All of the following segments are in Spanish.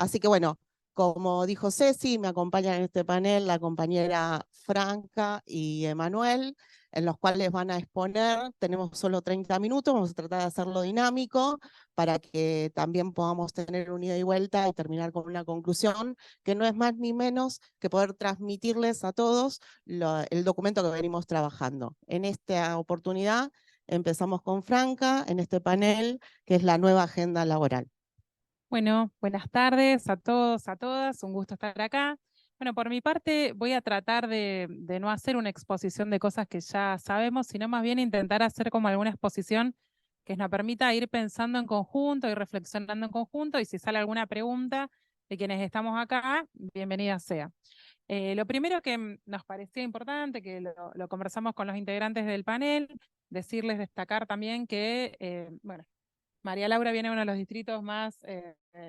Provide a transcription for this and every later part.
Así que bueno, como dijo Ceci, me acompañan en este panel la compañera Franca y Emanuel, en los cuales van a exponer. Tenemos solo 30 minutos, vamos a tratar de hacerlo dinámico para que también podamos tener un ida y vuelta y terminar con una conclusión que no es más ni menos que poder transmitirles a todos el documento que venimos trabajando. En esta oportunidad empezamos con Franca en este panel que es la nueva agenda laboral. Bueno, buenas tardes a todos, a todas, un gusto estar acá. Bueno, por mi parte voy a tratar de no hacer una exposición de cosas que ya sabemos, sino más bien intentar hacer como alguna exposición que nos permita ir pensando en conjunto y reflexionando en conjunto, y si sale alguna pregunta de quienes estamos acá, bienvenida sea. Lo primero que nos parecía importante, que lo conversamos con los integrantes del panel, decirles, destacar también que, bueno, María Laura viene de uno de los distritos más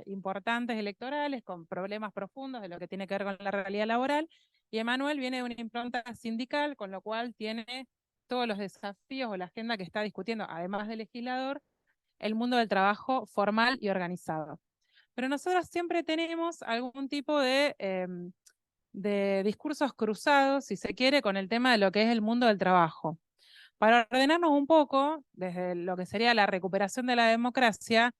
importantes electorales, con problemas profundos de lo que tiene que ver con la realidad laboral, y Emanuel viene de una impronta sindical, con lo cual tiene todos los desafíos o la agenda que está discutiendo, además de legislador, el mundo del trabajo formal y organizado. Pero nosotros siempre tenemos algún tipo de discursos cruzados, si se quiere, con el tema de lo que es el mundo del trabajo. Para ordenarnos un poco, desde lo que sería la recuperación de la democracia,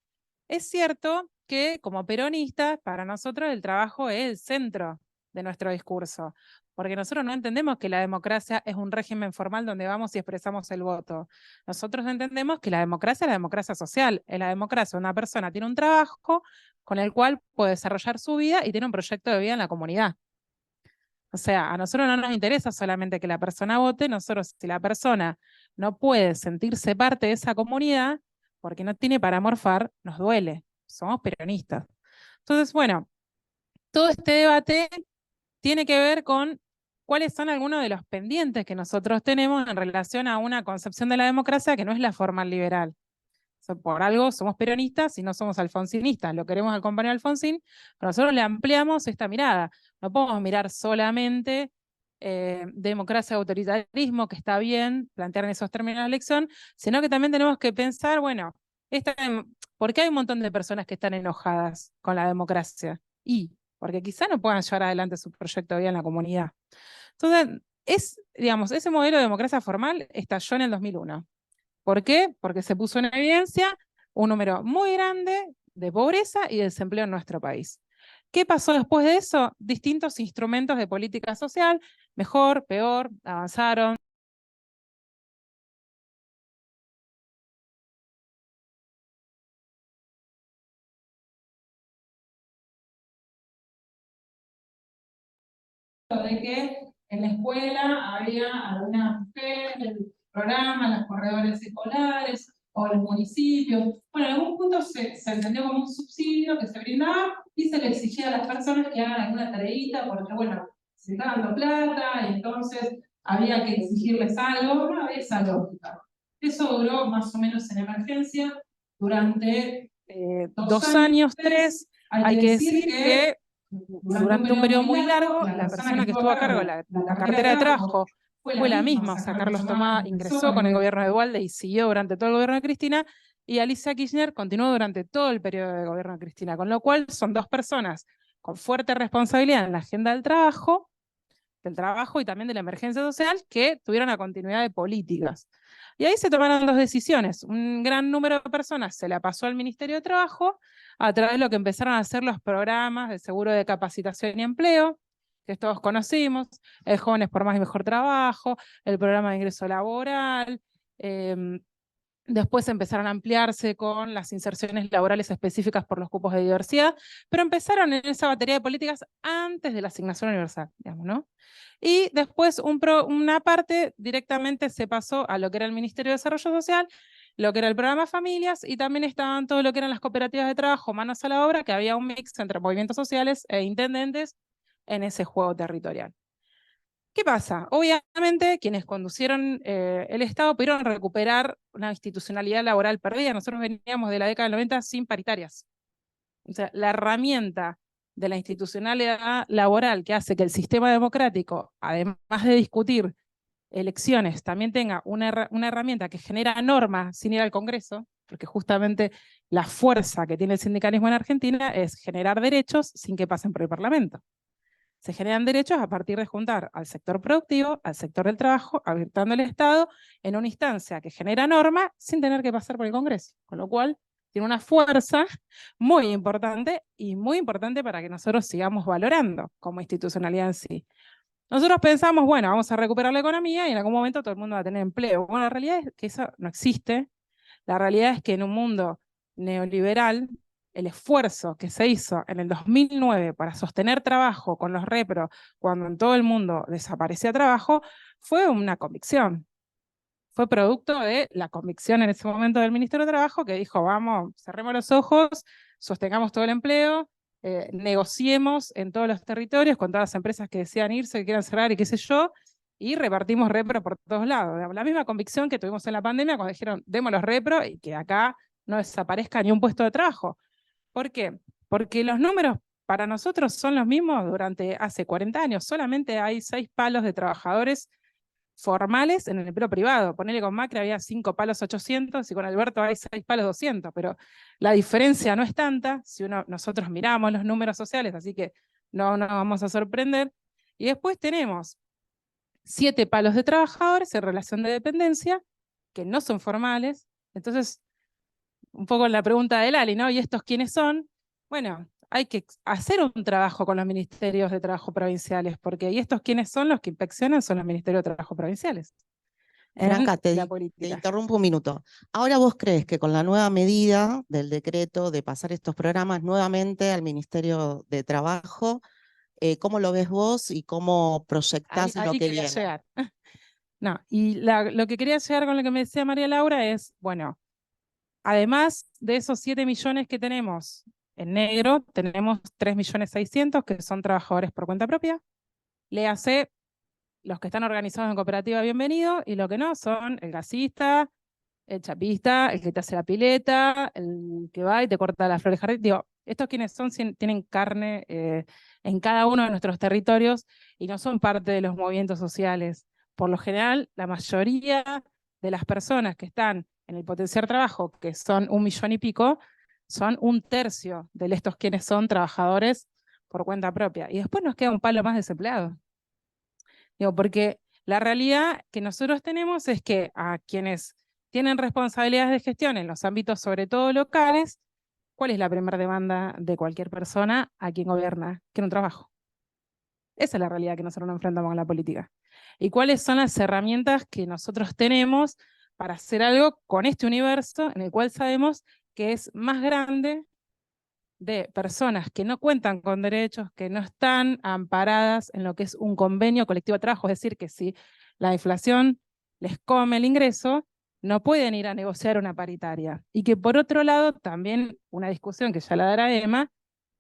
es cierto que como peronistas, para nosotros el trabajo es el centro de nuestro discurso, porque nosotros no entendemos que la democracia es un régimen formal donde vamos y expresamos el voto. Nosotros entendemos que la democracia es la democracia social, es la democracia. Una persona tiene un trabajo con el cual puede desarrollar su vida y tiene un proyecto de vida en la comunidad. O sea, a nosotros no nos interesa solamente que la persona vote, nosotros, si la persona no puede sentirse parte de esa comunidad, porque no tiene para morfar, nos duele. Somos peronistas. Entonces, bueno, todo este debate tiene que ver con cuáles son algunos de los pendientes que nosotros tenemos en relación a una concepción de la democracia que no es la formal liberal. Por algo somos peronistas y no somos alfonsinistas, lo queremos al compañero Alfonsín, pero nosotros le ampliamos esta mirada. No podemos mirar solamente democracia y autoritarismo, que está bien plantear en esos términos de la elección, sino que también tenemos que pensar, bueno, ¿por qué hay un montón de personas que están enojadas con la democracia? Y porque quizá no puedan llevar adelante su proyecto de vida en la comunidad. Entonces, digamos, ese modelo de democracia formal estalló en el 2001. ¿Por qué? Porque se puso en evidencia un número muy grande de pobreza y desempleo en nuestro país. ¿Qué pasó después de eso? Distintos instrumentos de política social, mejor, peor, avanzaron. De que en la escuela había algunas mujeres, el programa, los corredores escolares o los municipios. Bueno, en algún punto se entendió como un subsidio que se brindaba y se le exigía a las personas que hagan alguna tareita porque, bueno, se está dando plata y entonces había que exigirles algo. No había esa lógica. Eso duró más o menos en emergencia durante 2 años, 3. Hay que decir que durante un periodo muy largo, la persona que estuvo a cargo de la cartera de trabajo fue la misma. O sea, Carlos Tomá ingresó con el gobierno de Duhalde y siguió durante todo el gobierno de Cristina, y Alicia Kirchner continuó durante todo el periodo de gobierno de Cristina, con lo cual son dos personas con fuerte responsabilidad en la agenda del trabajo y también de la emergencia social, que tuvieron la continuidad de políticas. Y ahí se tomaron dos decisiones. Un gran número de personas se la pasó al Ministerio de Trabajo a través de lo que empezaron a hacer los programas de seguro de capacitación y empleo, que todos conocimos, el Jóvenes por Más y Mejor Trabajo, el programa de ingreso laboral. Después empezaron a ampliarse con las inserciones laborales específicas por los cupos de diversidad, pero empezaron en esa batería de políticas antes de la asignación universal, digamos, ¿no? Y después una parte directamente se pasó a lo que era el Ministerio de Desarrollo Social, lo que era el programa Familias, y también estaban todo lo que eran las cooperativas de trabajo, manos a la obra, que había un mix entre movimientos sociales e intendentes en ese juego territorial. ¿Qué pasa? Obviamente, quienes conducieron el Estado pudieron recuperar una institucionalidad laboral perdida. Nosotros veníamos de la década del 90 sin paritarias. O sea, la herramienta de la institucionalidad laboral que hace que el sistema democrático, además de discutir elecciones, también tenga una herramienta que genera normas sin ir al Congreso, porque justamente la fuerza que tiene el sindicalismo en Argentina es generar derechos sin que pasen por el Parlamento. Se generan derechos a partir de juntar al sector productivo, al sector del trabajo, habilitando el Estado en una instancia que genera normas sin tener que pasar por el Congreso, con lo cual tiene una fuerza muy importante para que nosotros sigamos valorando como institucionalidad en sí. Nosotros pensamos, bueno, vamos a recuperar la economía y en algún momento todo el mundo va a tener empleo. Bueno, la realidad es que eso no existe. La realidad es que en un mundo neoliberal, el esfuerzo que se hizo en el 2009 para sostener trabajo con los repros, cuando en todo el mundo desaparecía trabajo, fue una convicción. Fue producto de la convicción en ese momento del Ministerio de Trabajo, que dijo, vamos, cerremos los ojos, sostengamos todo el empleo, negociemos en todos los territorios con todas las empresas que desean irse, que quieran cerrar y qué sé yo, y repartimos repro por todos lados. La misma convicción que tuvimos en la pandemia cuando dijeron, demos los repro y que acá no desaparezca ni un puesto de trabajo. ¿Por qué? Porque los números para nosotros son los mismos durante hace 40 años. Solamente hay 6 palos de trabajadores formales en el empleo privado. Ponele con Macri había 5 palos 800 y con Alberto hay 6 palos 200, pero la diferencia no es tanta si nosotros miramos los números sociales, así que no nos vamos a sorprender. Y después tenemos 7 palos de trabajadores en relación de dependencia que no son formales. Entonces, un poco la pregunta de Lali, ¿no? ¿Y estos quiénes son? Bueno, hay que hacer un trabajo con los ministerios de trabajo provinciales, porque ¿y estos quiénes son? Los que inspeccionan son los ministerios de trabajo provinciales. Franca, La te política. interrumpo un minuto. Ahora vos crees que con la nueva medida del decreto de pasar estos programas nuevamente al Ministerio de Trabajo, ¿cómo lo ves vos y cómo proyectás lo que viene? Llegar. No, y lo que quería llegar con lo que me decía María Laura es, bueno, además de esos 7 millones que tenemos en negro, tenemos 3.600.000 que son trabajadores por cuenta propia. Le hace los que están organizados en cooperativa, bienvenido, y lo que no son el gasista, el chapista, el que te hace la pileta, el que va y te corta las flores de jardín. Digo, estos quienes son, tienen carne en cada uno de nuestros territorios y no son parte de los movimientos sociales. Por lo general, la mayoría de las personas que están en el potenciar trabajo, que son 1 millón y pico, son 1/3 de estos quienes son trabajadores por cuenta propia. Y después nos queda un palo más desempleado. Digo, porque la realidad que nosotros tenemos es que a quienes tienen responsabilidades de gestión en los ámbitos, sobre todo locales, ¿cuál es la primera demanda de cualquier persona a quien gobierna? Que un trabajo. Esa es la realidad que nosotros nos enfrentamos en la política. ¿Y cuáles son las herramientas que nosotros tenemos para hacer algo con este universo en el cual sabemos que es más grande de personas que no cuentan con derechos, que no están amparadas en lo que es un convenio colectivo de trabajo? Es decir, que si la inflación les come el ingreso, no pueden ir a negociar una paritaria. Y que por otro lado, también una discusión que ya la dará Emma,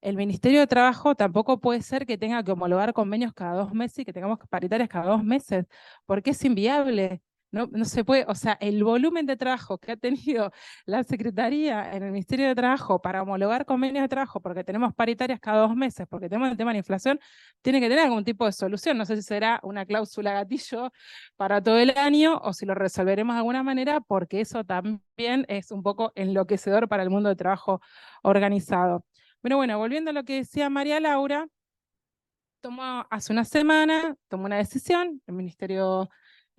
el Ministerio de Trabajo tampoco puede ser que tenga que homologar convenios cada 2 meses y que tengamos paritarias cada 2 meses, porque es inviable. No se puede, o sea, el volumen de trabajo que ha tenido la Secretaría en el Ministerio de Trabajo para homologar convenios de trabajo, porque tenemos paritarias cada 2 meses, porque tenemos el tema de la inflación, tiene que tener algún tipo de solución. No sé si será una cláusula gatillo para todo el año o si lo resolveremos de alguna manera, porque eso también es un poco enloquecedor para el mundo del trabajo organizado. Pero bueno, volviendo a lo que decía María Laura, hace una semana tomó una decisión, el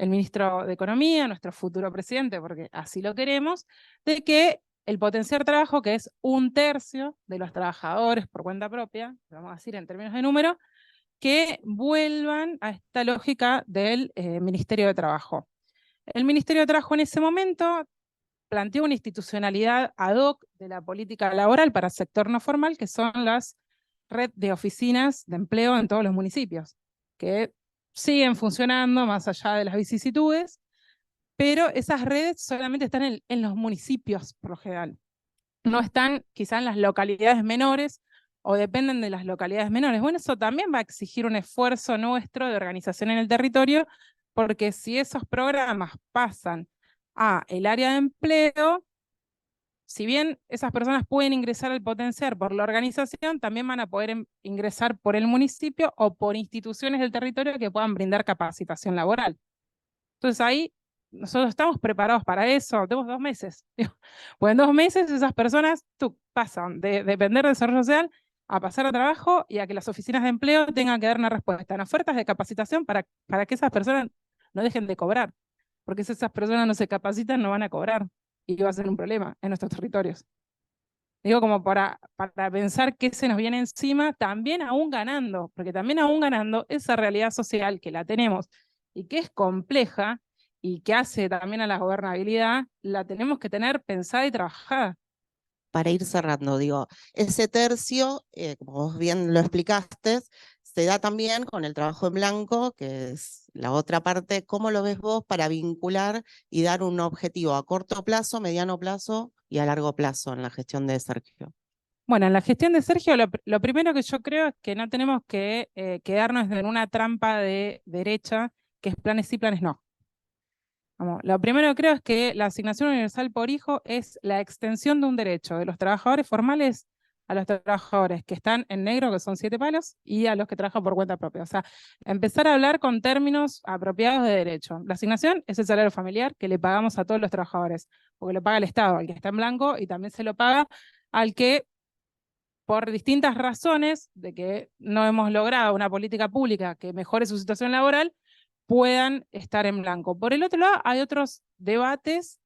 ministro de Economía, nuestro futuro presidente, porque así lo queremos, de que el potenciar trabajo, que es 1/3 de los trabajadores por cuenta propia, vamos a decir en términos de número, que vuelvan a esta lógica del Ministerio de Trabajo. El Ministerio de Trabajo en ese momento planteó una institucionalidad ad hoc de la política laboral para el sector no formal, que son las red de oficinas de empleo en todos los municipios, que siguen funcionando más allá de las vicisitudes, pero esas redes solamente están en los municipios por lo general. No están quizá en las localidades menores o dependen de las localidades menores. Bueno, eso también va a exigir un esfuerzo nuestro de organización en el territorio, porque si esos programas pasan a el área de empleo, si bien esas personas pueden ingresar al potenciar por la organización, también van a poder ingresar por el municipio o por instituciones del territorio que puedan brindar capacitación laboral. Entonces ahí nosotros estamos preparados para eso, tenemos 2 meses. Pues en 2 meses esas personas pasan de depender del desarrollo social a pasar a trabajo y a que las oficinas de empleo tengan que dar una respuesta en ofertas de capacitación para que esas personas no dejen de cobrar. Porque si esas personas no se capacitan, no van a cobrar. Y va a ser un problema en nuestros territorios. Digo, como para pensar qué se nos viene encima, también aún ganando, porque también aún ganando esa realidad social que la tenemos y que es compleja y que hace también a la gobernabilidad, la tenemos que tener pensada y trabajada. Para ir cerrando, digo, ese tercio, como vos bien lo explicaste, se da también con el trabajo en blanco, que es la otra parte. ¿Cómo lo ves vos para vincular y dar un objetivo a corto plazo, mediano plazo y a largo plazo en la gestión de Sergio? Bueno, en la gestión de Sergio, lo primero que yo creo es que no tenemos que quedarnos en una trampa de derecha, que es planes sí, planes no. Vamos, lo primero que creo es que la asignación universal por hijo es la extensión de un derecho de los trabajadores formales a los trabajadores que están en negro, que son 7 palos, y a los que trabajan por cuenta propia. O sea, empezar a hablar con términos apropiados de derecho. La asignación es el salario familiar que le pagamos a todos los trabajadores, porque lo paga el Estado, al que está en blanco, y también se lo paga al que, por distintas razones de que no hemos logrado una política pública que mejore su situación laboral, puedan estar en blanco. Por el otro lado, hay otros debates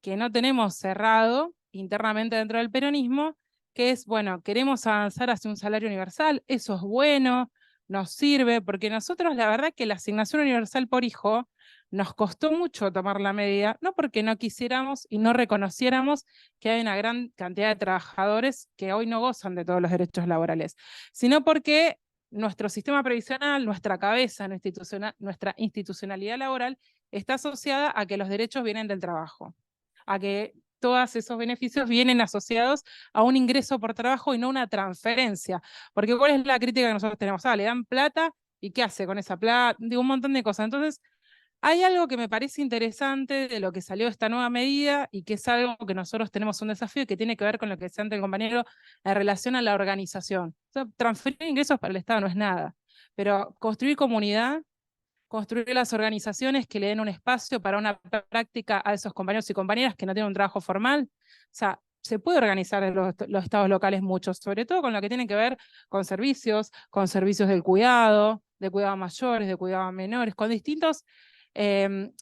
que no tenemos cerrado internamente dentro del peronismo, que es, bueno, queremos avanzar hacia un salario universal, eso es bueno, nos sirve, porque nosotros la verdad que la asignación universal por hijo nos costó mucho tomar la medida, no porque no quisiéramos y no reconociéramos que hay una gran cantidad de trabajadores que hoy no gozan de todos los derechos laborales, sino porque nuestro sistema previsional, nuestra cabeza, nuestra institucionalidad laboral está asociada a que los derechos vienen del trabajo, a que todos esos beneficios vienen asociados a un ingreso por trabajo y no una transferencia. Porque ¿cuál es la crítica que nosotros tenemos? Le dan plata y ¿qué hace con esa plata? Digo, un montón de cosas. Entonces, hay algo que me parece interesante de lo que salió esta nueva medida y que es algo que nosotros tenemos un desafío y que tiene que ver con lo que decía antes el compañero en relación a la organización. O sea, transferir ingresos para el Estado no es nada, pero construir comunidad, construir las organizaciones que le den un espacio para una práctica a esos compañeros y compañeras que no tienen un trabajo formal. O sea, se puede organizar en los estados locales mucho, sobre todo con lo que tiene que ver con servicios del cuidado, de cuidado a mayores, de cuidado a menores, con distintos,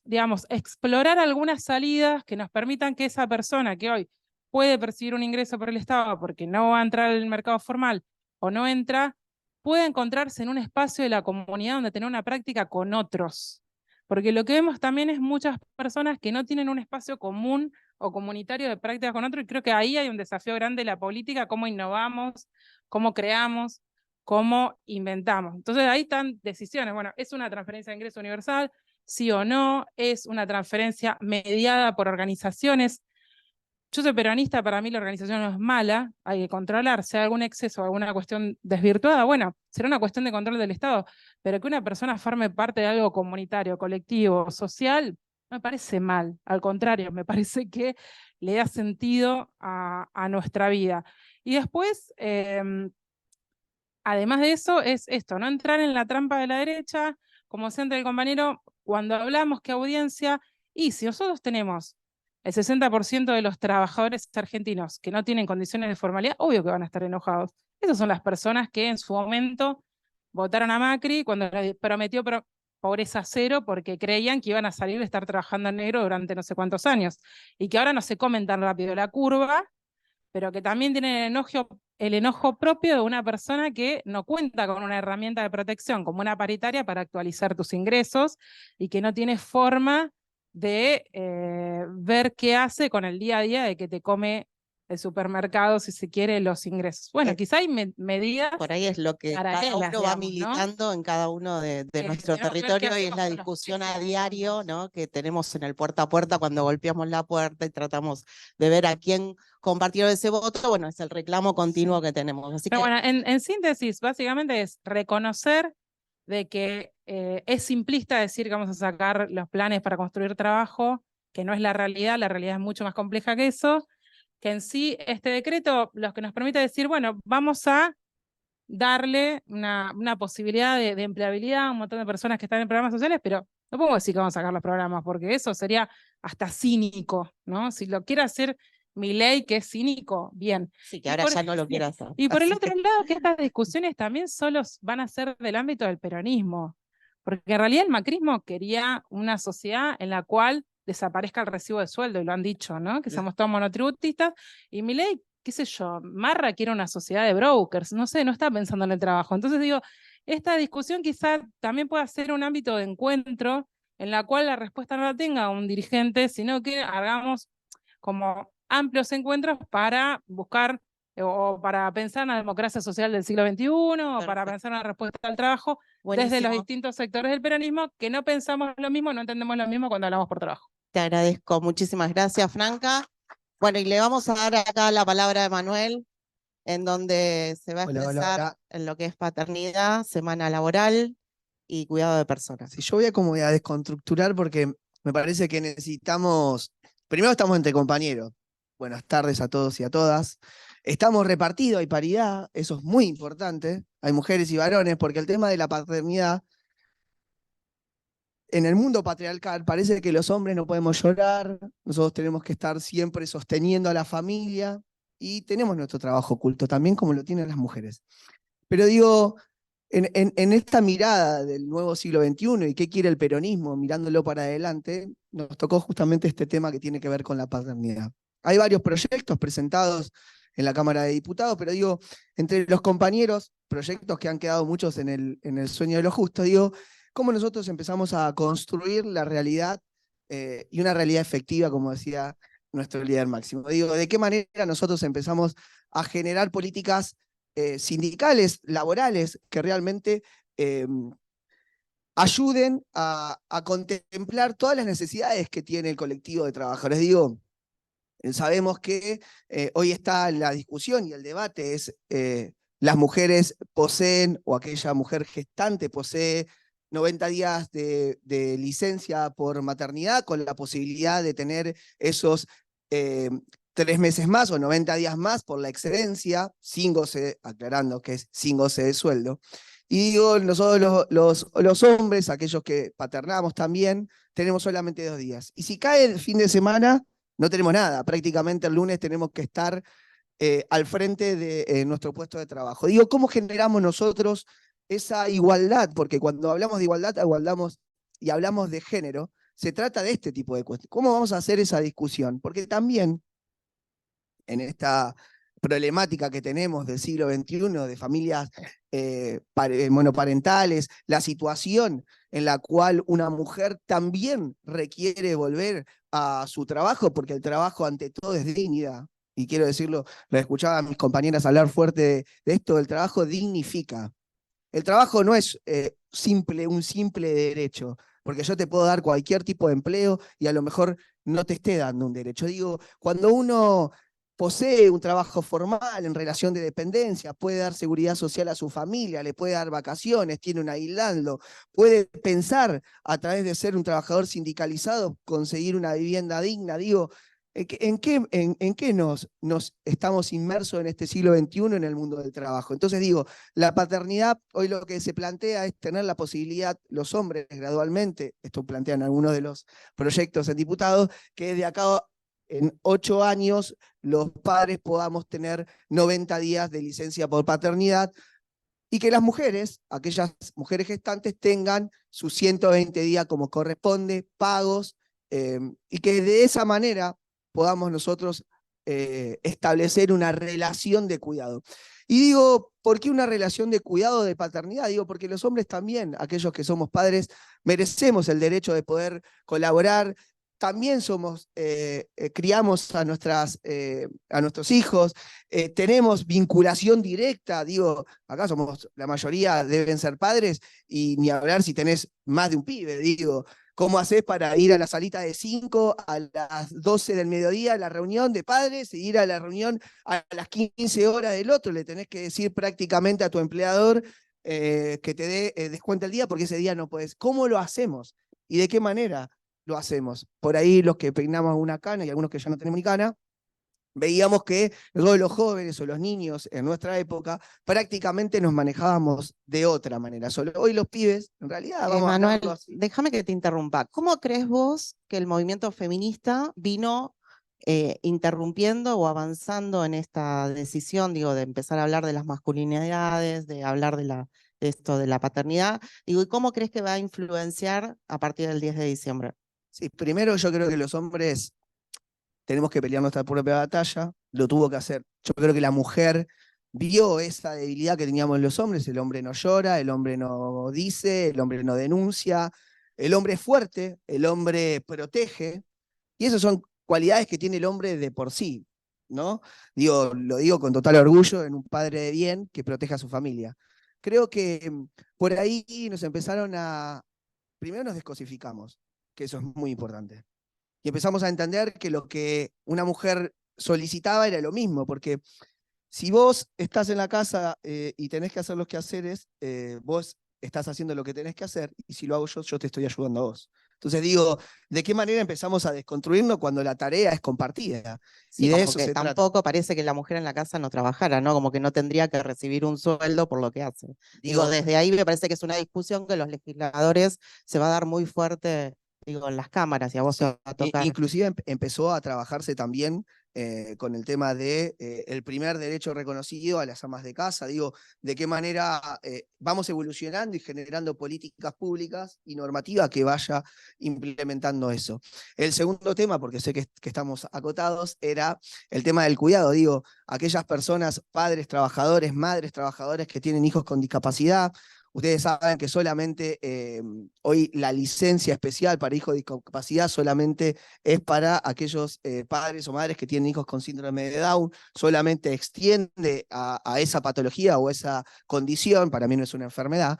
digamos, explorar algunas salidas que nos permitan que esa persona que hoy puede percibir un ingreso por el Estado porque no va a entrar al mercado formal o no entra, pueda encontrarse en un espacio de la comunidad donde tener una práctica con otros. Porque lo que vemos también es muchas personas que no tienen un espacio común o comunitario de práctica con otros, y creo que ahí hay un desafío grande de la política, cómo innovamos, cómo creamos, cómo inventamos. Entonces ahí están decisiones. Bueno, ¿es una transferencia de ingreso universal? Sí o no. ¿Es una transferencia mediada por organizaciones? Yo soy peronista, para mí la organización no es mala, hay que controlar, si hay algún exceso o alguna cuestión desvirtuada, bueno, será una cuestión de control del Estado, pero que una persona forme parte de algo comunitario, colectivo, social, no me parece mal, al contrario, me parece que le da sentido a nuestra vida. Y después, además de eso, es esto, no entrar en la trampa de la derecha, como siente el compañero, cuando hablamos que audiencia, y si nosotros tenemos el 60% de los trabajadores argentinos que no tienen condiciones de formalidad, obvio que van a estar enojados. Esas son las personas que en su momento votaron a Macri cuando le prometió pobreza cero porque creían que iban a salir de estar trabajando en negro durante no sé cuántos años y que ahora no se comen tan rápido la curva, pero que también tienen el enojo propio de una persona que no cuenta con una herramienta de protección como una paritaria para actualizar tus ingresos y que no tiene forma de ver qué hace con el día a día de que te come el supermercado, si se quiere, los ingresos. Bueno, quizá hay medidas Por ahí es lo que cada paralelas, uno va digamos, ¿no? militando en cada uno de nuestro No es que territorio, y es hacemos la con los discusión precios, a diario, digamos. ¿no?, que tenemos en el puerta a puerta cuando golpeamos la puerta y tratamos de ver a quién compartió ese voto. Bueno, es el reclamo continuo Sí. que tenemos. Así Pero que bueno, en síntesis, básicamente es reconocer de que es simplista decir que vamos a sacar los planes para construir trabajo, que no es la realidad es mucho más compleja que eso, que en sí este decreto lo que nos permite decir, bueno, vamos a darle una posibilidad de empleabilidad a un montón de personas que están en programas sociales, pero No podemos decir que vamos a sacar los programas, porque eso sería hasta cínico, ¿no? Si lo quiere hacer Milei, que es cínico, bien. Sí, que ahora ya no lo quiero hacer. Y por el Así otro que, lado, que estas discusiones también solo van a ser del ámbito del peronismo, porque en realidad el macrismo quería una sociedad en la cual desaparezca el recibo de sueldo, y lo han dicho, ¿no? Que somos todos monotributistas, y Milei, qué sé yo, Marra quiere una sociedad de brokers, no sé, no está pensando en el trabajo. Entonces digo, esta discusión quizá también pueda ser un ámbito de encuentro en la cual la respuesta no la tenga un dirigente, sino que hagamos como amplios encuentros para buscar o para pensar en la democracia social del siglo XXI, o para pensar una respuesta al trabajo desde los buenísimo. distintos sectores del peronismo, que no pensamos lo mismo, no entendemos lo mismo cuando hablamos por trabajo. Te agradezco. Muchísimas gracias, Franca. Bueno, y le vamos a dar acá la palabra a Manuel, en donde se va a Hola, hola, expresar hola. en lo que es paternidad, semana laboral y cuidado de personas. Sí, yo voy a como a desconstructurar porque me parece que necesitamos, primero estamos entre compañeros. Buenas tardes a todos y a todas. Estamos repartidos, hay paridad, eso es muy importante. Hay mujeres y varones, porque el tema de la paternidad, en el mundo patriarcal, parece que los hombres no podemos llorar, nosotros tenemos que estar siempre sosteniendo a la familia y tenemos nuestro trabajo oculto también, como lo tienen las mujeres. Pero digo, en esta mirada del nuevo siglo XXI y qué quiere el peronismo mirándolo para adelante, nos tocó justamente este tema que tiene que ver con la paternidad. Hay varios proyectos presentados en la Cámara de Diputados, pero digo, entre los compañeros, proyectos que han quedado muchos en el sueño de lo justo, digo, cómo nosotros empezamos a construir la realidad y una realidad efectiva, como decía nuestro líder máximo. Digo, de qué manera nosotros empezamos a generar políticas sindicales, laborales, que realmente ayuden a contemplar todas las necesidades que tiene el colectivo de trabajadores. Digo, sabemos que hoy está la discusión y el debate es las mujeres poseen, o aquella mujer gestante posee 90 días de licencia por maternidad con la posibilidad de tener esos 3 meses más o 90 días más por la excedencia, sin goce, aclarando que es sin goce de sueldo. Y digo, nosotros los hombres, aquellos que paternamos también, tenemos solamente 2 días. Y si cae el fin de semana, no tenemos nada. Prácticamente el lunes tenemos que estar al frente de nuestro puesto de trabajo. Digo, ¿cómo generamos nosotros esa igualdad? Porque cuando hablamos de igualdad, y hablamos de género, se trata de este tipo de cuestiones. ¿Cómo vamos a hacer esa discusión? Porque también en esta problemática que tenemos del siglo XXI, de familias monoparentales, la situación en la cual una mujer también requiere volver a su trabajo, porque el trabajo ante todo es dignidad. Y quiero decirlo, lo escuchaba a mis compañeras hablar fuerte de esto, el trabajo dignifica. El trabajo no es un simple derecho, porque yo te puedo dar cualquier tipo de empleo y a lo mejor no te esté dando un derecho. Digo, cuando uno posee un trabajo formal en relación de dependencia, puede dar seguridad social a su familia, le puede dar vacaciones, tiene un aguinaldo, puede pensar a través de ser un trabajador sindicalizado, conseguir una vivienda digna. Digo, ¿en qué nos estamos inmersos en este siglo XXI en el mundo del trabajo? Entonces digo, la paternidad, hoy lo que se plantea es tener la posibilidad, los hombres gradualmente, esto plantean algunos de los proyectos en diputados, que de acá en 8 años los padres podamos tener 90 días de licencia por paternidad y que las mujeres, aquellas mujeres gestantes, tengan sus 120 días como corresponde, pagos, y que de esa manera podamos nosotros establecer una relación de cuidado. Y digo, ¿por qué una relación de cuidado de paternidad? Digo, porque los hombres también, aquellos que somos padres, merecemos el derecho de poder colaborar. También criamos a nuestros hijos, tenemos vinculación directa, digo, acá somos, la mayoría deben ser padres, y ni hablar si tenés más de un pibe, digo, ¿cómo haces para ir a la salita de 5 a las 12 del mediodía a la reunión de padres y ir a la reunión a las 15 horas del otro? Le tenés que decir prácticamente a tu empleador que te dé descuento el día porque ese día no puedes. ¿Cómo lo hacemos? ¿Y de qué manera lo hacemos? Por ahí los que peinamos una cana y algunos que ya no tenemos ni cana, veíamos que nosotros los jóvenes o los niños en nuestra época prácticamente nos manejábamos de otra manera. Solo hoy los pibes, en realidad, vamos a hablarlo Manuel, así. déjame que te interrumpa. ¿Cómo crees vos que el movimiento feminista vino interrumpiendo o avanzando en esta decisión, digo, de empezar a hablar de las masculinidades, de hablar de esto de la paternidad? Digo, ¿y cómo crees que va a influenciar a partir del 10 de diciembre? Sí, primero yo creo que los hombres tenemos que pelear nuestra propia batalla, lo tuvo que hacer. Yo creo que la mujer vio esa debilidad que teníamos los hombres, el hombre no llora, el hombre no dice, el hombre no denuncia, el hombre es fuerte, el hombre protege, y esas son cualidades que tiene el hombre de por sí, ¿no? Digo, lo digo con total orgullo en un padre de bien que protege a su familia. Creo que por ahí nos empezaron primero nos descosificamos, que eso es muy importante. Y empezamos a entender que lo que una mujer solicitaba era lo mismo, porque si vos estás en la casa y tenés que hacer los quehaceres, vos estás haciendo lo que tenés que hacer, y si lo hago yo te estoy ayudando a vos. Entonces digo, ¿de qué manera empezamos a desconstruirnos cuando la tarea es compartida? Sí, Y de como eso que se trata. tampoco parece que la mujer en la casa no trabajara, ¿no? Como que no tendría que recibir un sueldo por lo que hace. Digo, desde ahí me parece que es una discusión que los legisladores se va a dar muy fuerte, digo, en las cámaras, y a vos te va a tocar. Inclusive empezó a trabajarse también con el tema de el primer derecho reconocido a las amas de casa. Digo, de qué manera vamos evolucionando y generando políticas públicas y normativa que vaya implementando eso. El segundo tema, porque sé que estamos acotados, era el tema del cuidado. Digo, aquellas personas, padres trabajadores, madres trabajadoras que tienen hijos con discapacidad. Ustedes saben que solamente hoy la licencia especial para hijos de discapacidad solamente es para aquellos padres o madres que tienen hijos con síndrome de Down, solamente extiende a esa patología o esa condición, para mí no es una enfermedad.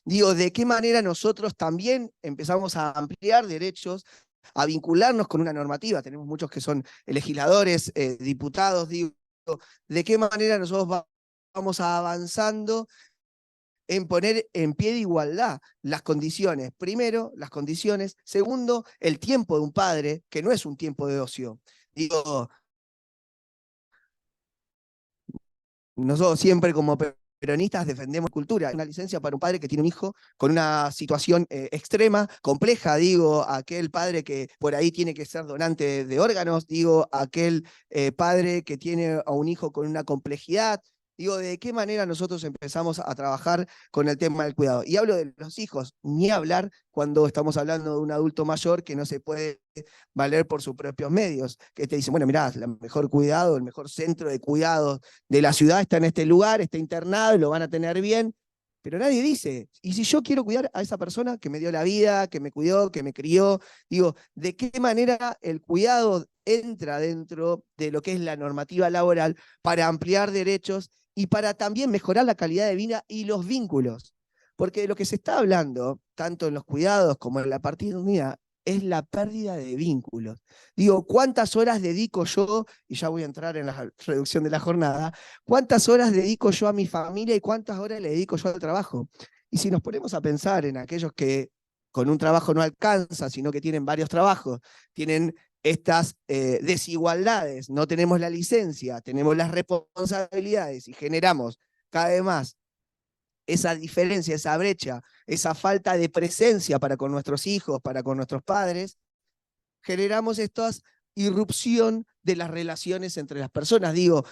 Digo, ¿de qué manera nosotros también empezamos a ampliar derechos, a vincularnos con una normativa? Tenemos muchos que son legisladores, diputados, digo, ¿de qué manera nosotros vamos avanzando en poner en pie de igualdad las condiciones? Primero, las condiciones. Segundo, el tiempo de un padre, que no es un tiempo de ocio. Digo, nosotros siempre como peronistas defendemos cultura. Una licencia para un padre que tiene un hijo con una situación extrema, compleja, digo, aquel padre que por ahí tiene que ser donante de órganos, digo, aquel padre que tiene a un hijo con una complejidad. Digo, ¿de qué manera nosotros empezamos a trabajar con el tema del cuidado? Y hablo de los hijos, ni hablar cuando estamos hablando de un adulto mayor que no se puede valer por sus propios medios, que te dicen, bueno, mirá, el mejor cuidado, el mejor centro de cuidado de la ciudad está en este lugar, está internado y lo van a tener bien, pero nadie dice, ¿y si yo quiero cuidar a esa persona que me dio la vida, que me cuidó, que me crió? Digo, ¿de qué manera el cuidado entra dentro de lo que es la normativa laboral para ampliar derechos y para también mejorar la calidad de vida y los vínculos? Porque de lo que se está hablando, tanto en los cuidados como en la paternidad, es la pérdida de vínculos. Digo, ¿cuántas horas dedico yo, y ya voy a entrar en la reducción de la jornada, cuántas horas dedico yo a mi familia y cuántas horas le dedico yo al trabajo? Y si nos ponemos a pensar en aquellos que con un trabajo no alcanza, sino que tienen varios trabajos, tienen estas desigualdades, no tenemos la licencia, tenemos las responsabilidades y generamos cada vez más esa diferencia, esa brecha, esa falta de presencia para con nuestros hijos, para con nuestros padres, generamos esta irrupción de las relaciones entre las personas. Digo,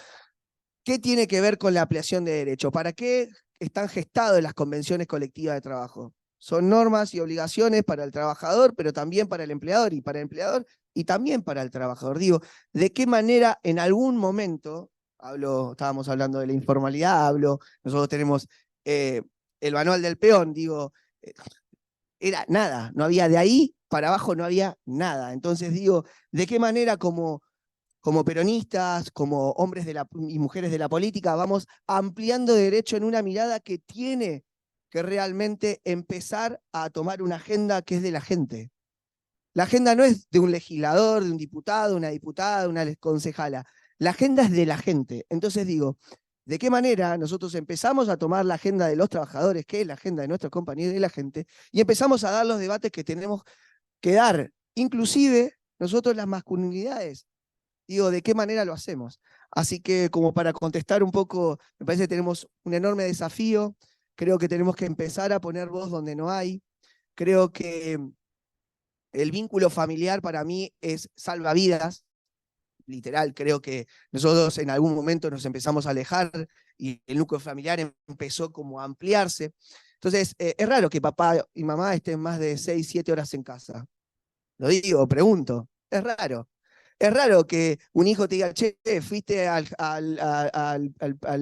¿qué tiene que ver con la ampliación de derechos? ¿Para qué están gestadas las convenciones colectivas de trabajo? Son normas y obligaciones para el trabajador, pero también para el empleador, y para el empleador y también para el trabajador. Digo, ¿de qué manera en algún momento, estábamos hablando de la informalidad, nosotros tenemos el manual del peón, digo, era nada, no había de ahí para abajo, no había nada. Entonces digo, ¿de qué manera como peronistas, como hombres y mujeres de la política, vamos ampliando derecho en una mirada que tiene que realmente empezar a tomar una agenda que es de la gente? La agenda no es de un legislador, de un diputado, una diputada, una concejala. La agenda es de la gente. Entonces digo, ¿de qué manera nosotros empezamos a tomar la agenda de los trabajadores, que es la agenda de nuestros compañeros y de la gente, y empezamos a dar los debates que tenemos que dar? Inclusive nosotros las masculinidades Digo, ¿de qué manera lo hacemos? Así que como para contestar un poco, me parece que tenemos un enorme desafío. Creo que tenemos que empezar a poner voz donde no hay. Creo que el vínculo familiar para mí es salvavidas. Literal, creo que nosotros en algún momento nos empezamos a alejar y el núcleo familiar empezó como a ampliarse. Entonces, es raro que papá y mamá estén más de 6, 7 horas en casa. Lo digo, pregunto, es raro. Es raro que un hijo te diga, che, fuiste al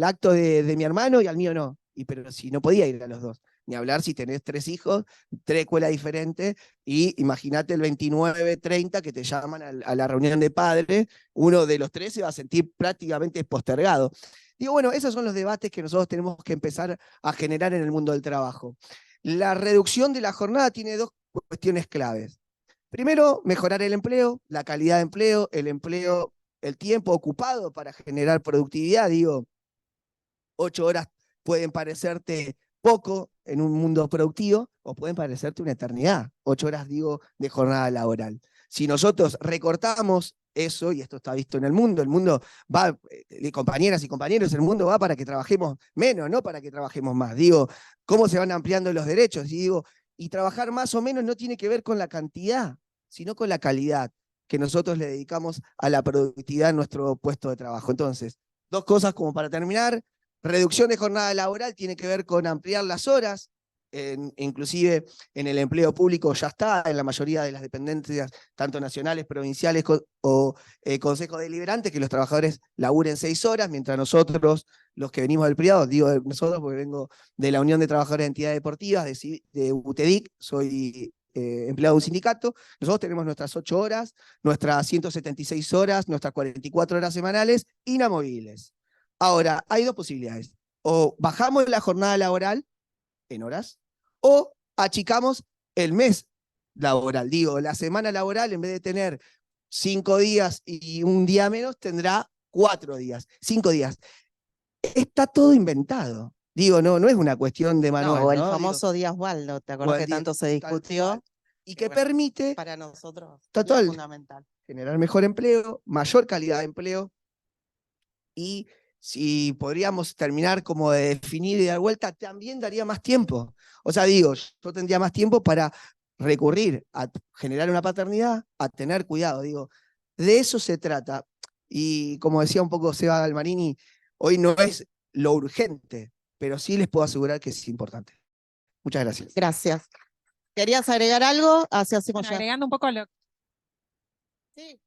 acto de mi hermano y al mío no. Pero si no podía ir a los dos. Ni hablar si tenés 3 hijos, 3 escuelas diferentes, y imagínate el 29, 30 que te llaman a la reunión de padres, uno de los 3 se va a sentir prácticamente postergado. Digo, bueno, esos son los debates que nosotros tenemos que empezar a generar en el mundo del trabajo. La reducción de la jornada tiene 2 cuestiones claves. Primero, mejorar el empleo, la calidad de empleo, el tiempo ocupado para generar productividad. Digo, 8 horas pueden parecerte poco en un mundo productivo o pueden parecerte una eternidad. 8 horas, digo, de jornada laboral. Si nosotros recortamos eso, y esto está visto en el mundo va, compañeras y compañeros, el mundo va para que trabajemos menos, no para que trabajemos más. Digo, ¿cómo se van ampliando los derechos? Y trabajar más o menos no tiene que ver con la cantidad, sino con la calidad que nosotros le dedicamos a la productividad en nuestro puesto de trabajo. Entonces, 2 cosas como para terminar. Reducción de jornada laboral tiene que ver con ampliar las horas, inclusive en el empleo público ya está, en la mayoría de las dependencias, tanto nacionales, provinciales o consejos deliberantes, que los trabajadores laburen 6 horas, mientras nosotros, los que venimos del privado, digo nosotros porque vengo de la Unión de Trabajadores de Entidades Deportivas, de UTEDIC, soy empleado de un sindicato, nosotros tenemos nuestras 8 horas, nuestras 176 horas, nuestras 44 horas semanales inamovibles. Ahora, hay 2 posibilidades. O bajamos la jornada laboral en horas, o achicamos el mes laboral. Digo, la semana laboral, en vez de tener 5 días y un día menos, tendrá 4 días, 5 días. Está todo inventado. Digo, no es una cuestión de Manuel. No, o el ¿no? famoso Díaz Waldo, ¿te acuerdas que tanto se discutió? Y que permite, para nosotros, total, es fundamental. Generar mejor empleo, mayor calidad de empleo, y si podríamos terminar como de definir y dar vuelta, también daría más tiempo. O sea, digo, yo tendría más tiempo para recurrir a generar una paternidad, a tener cuidado. Digo, de eso se trata. Y como decía un poco Seba Galmarini, hoy no es lo urgente, pero sí les puedo asegurar que es importante. Muchas gracias. Gracias. ¿Querías agregar algo? Así hacemos Bueno, ya. agregando un poco a lo... Sí.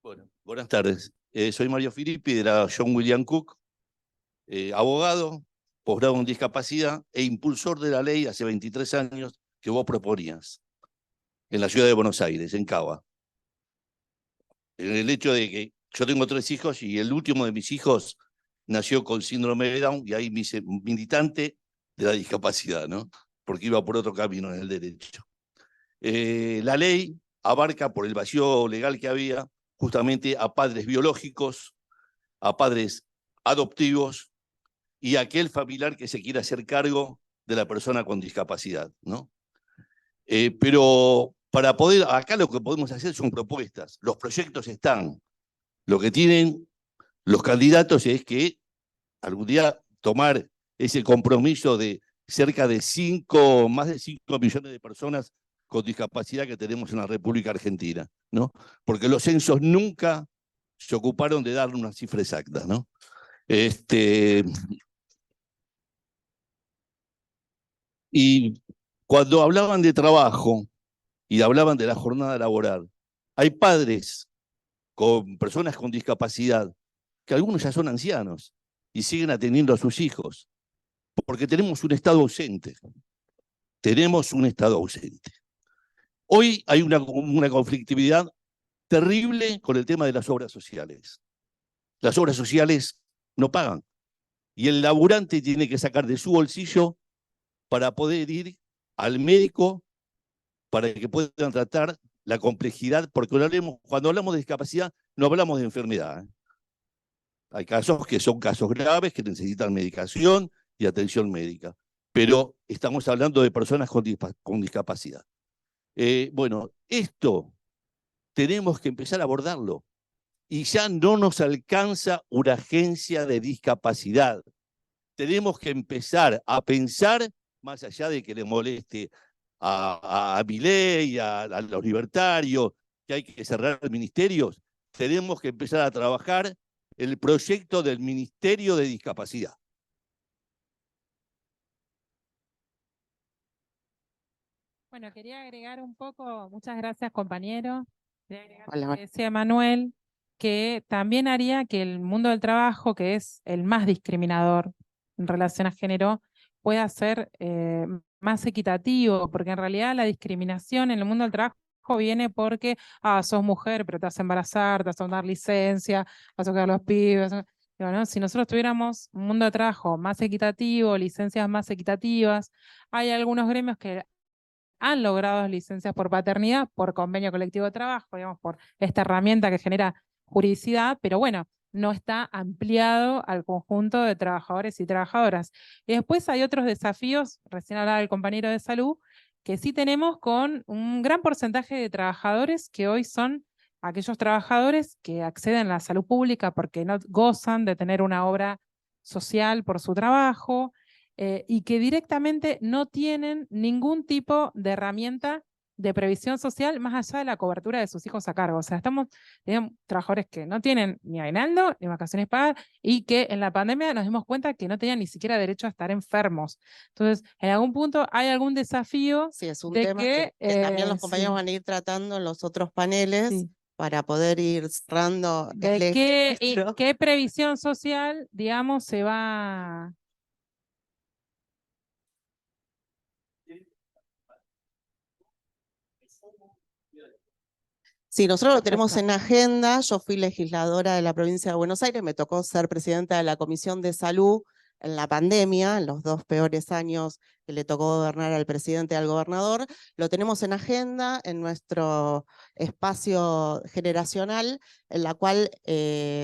Bueno, buenas tardes. Soy Mario Filippi de la John William Cook, abogado, posgrado en discapacidad e impulsor de la ley hace 23 años que vos proponías en la ciudad de Buenos Aires, en Cava. En el hecho de que yo tengo 3 hijos y el último de mis hijos nació con síndrome de Down y ahí me hice militante de la discapacidad, ¿no? Porque iba por otro camino en el derecho. La ley abarca, por el vacío legal que había, justamente a padres biológicos, a padres adoptivos y a aquel familiar que se quiera hacer cargo de la persona con discapacidad, ¿no? Pero para poder, acá lo que podemos hacer son propuestas, los proyectos están, lo que tienen los candidatos es que algún día tomar ese compromiso de cerca de más de 5 millones de personas con discapacidad que tenemos en la República Argentina, ¿no? Porque los censos nunca se ocuparon de darle una cifra exacta, ¿no? Y cuando hablaban de trabajo y hablaban de la jornada laboral, hay padres con personas con discapacidad que algunos ya son ancianos y siguen atendiendo a sus hijos, porque tenemos un Estado ausente. Tenemos un Estado ausente. Hoy hay una conflictividad terrible con el tema de las obras sociales. Las obras sociales no pagan y el laburante tiene que sacar de su bolsillo para poder ir al médico para que puedan tratar la complejidad, porque cuando hablamos de discapacidad no hablamos de enfermedad. Hay casos que son casos graves que necesitan medicación y atención médica, pero estamos hablando de personas con discapacidad. Bueno, esto tenemos que empezar a abordarlo. Y ya no nos alcanza una agencia de discapacidad. Tenemos que empezar a pensar, más allá de que le moleste a Milei, a los libertarios, que hay que cerrar ministerios, tenemos que empezar a trabajar el proyecto del Ministerio de Discapacidad. Bueno, quería agregar un poco, muchas gracias compañero, quería agregar Hola, lo que decía Manuel, que también haría que el mundo del trabajo, que es el más discriminador en relación a género, pueda ser más equitativo, porque en realidad la discriminación en el mundo del trabajo viene porque, sos mujer, pero te vas a embarazar, te vas a dar licencia, vas a quedar los pibes. Digo, ¿no? Si nosotros tuviéramos un mundo de trabajo más equitativo, licencias más equitativas, hay algunos gremios que han logrado licencias por paternidad, por convenio colectivo de trabajo, digamos, por esta herramienta que genera juridicidad, pero bueno, no está ampliado al conjunto de trabajadores y trabajadoras. Y después hay otros desafíos, recién hablaba el compañero de salud, que sí tenemos con un gran porcentaje de trabajadores que hoy son aquellos trabajadores que acceden a la salud pública porque no gozan de tener una obra social por su trabajo, y que directamente no tienen ningún tipo de herramienta de previsión social más allá de la cobertura de sus hijos a cargo. O sea, tenemos trabajadores que no tienen ni aguinaldo ni vacaciones pagadas y que en la pandemia nos dimos cuenta que no tenían ni siquiera derecho a estar enfermos. Entonces, en algún punto hay algún desafío sí, es un de tema que también los compañeros sí, van a ir tratando en los otros paneles sí, para poder ir cerrando de el eje nuestro. qué previsión social, digamos, se va. Sí, nosotros lo tenemos Perfecto. en agenda. Yo fui legisladora de la provincia de Buenos Aires, me tocó ser presidenta de la Comisión de Salud en la pandemia, en los 2 peores años que le tocó gobernar al presidente y al gobernador. Lo tenemos en agenda en nuestro espacio generacional, en la cual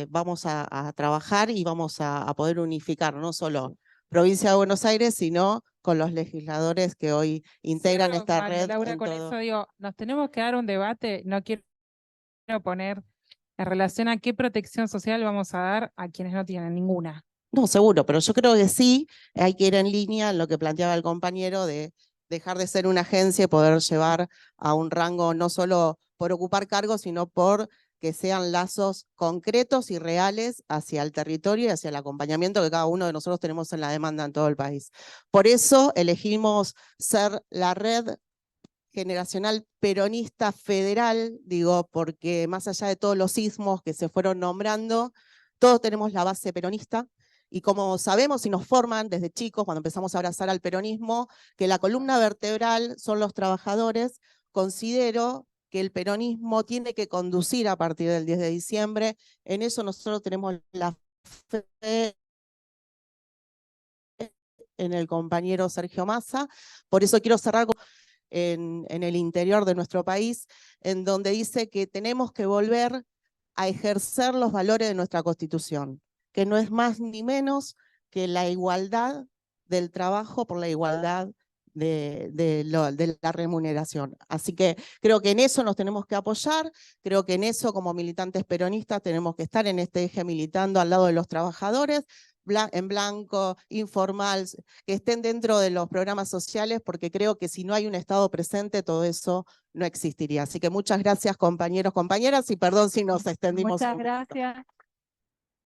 vamos a trabajar y vamos a poder unificar no solo provincia de Buenos Aires, sino con los legisladores que hoy integran Cierro, esta María red Laura, en con todo. eso digo, nos tenemos que dar un debate, no quiero poner en relación a qué protección social vamos a dar a quienes no tienen ninguna. No, seguro, pero yo creo que sí hay que ir en línea en lo que planteaba el compañero de dejar de ser una agencia y poder llevar a un rango no solo por ocupar cargos, sino por que sean lazos concretos y reales hacia el territorio y hacia el acompañamiento que cada uno de nosotros tenemos en la demanda en todo el país. Por eso elegimos ser la red generacional peronista federal, digo, porque más allá de todos los sismos que se fueron nombrando, todos tenemos la base peronista, y como sabemos y nos forman desde chicos, cuando empezamos a abrazar al peronismo, que la columna vertebral son los trabajadores, considero que el peronismo tiene que conducir a partir del 10 de diciembre, en eso nosotros tenemos la fe en el compañero Sergio Massa, por eso quiero cerrar con en el interior de nuestro país, en donde dice que tenemos que volver a ejercer los valores de nuestra Constitución, que no es más ni menos que la igualdad del trabajo por la igualdad de la remuneración. Así que creo que en eso nos tenemos que apoyar, creo que en eso como militantes peronistas tenemos que estar en este eje militando al lado de los trabajadores, en blanco, informal, que estén dentro de los programas sociales, porque creo que si no hay un Estado presente, todo eso no existiría. Así que muchas gracias, compañeros, compañeras, y perdón si nos extendimos. Muchas gracias.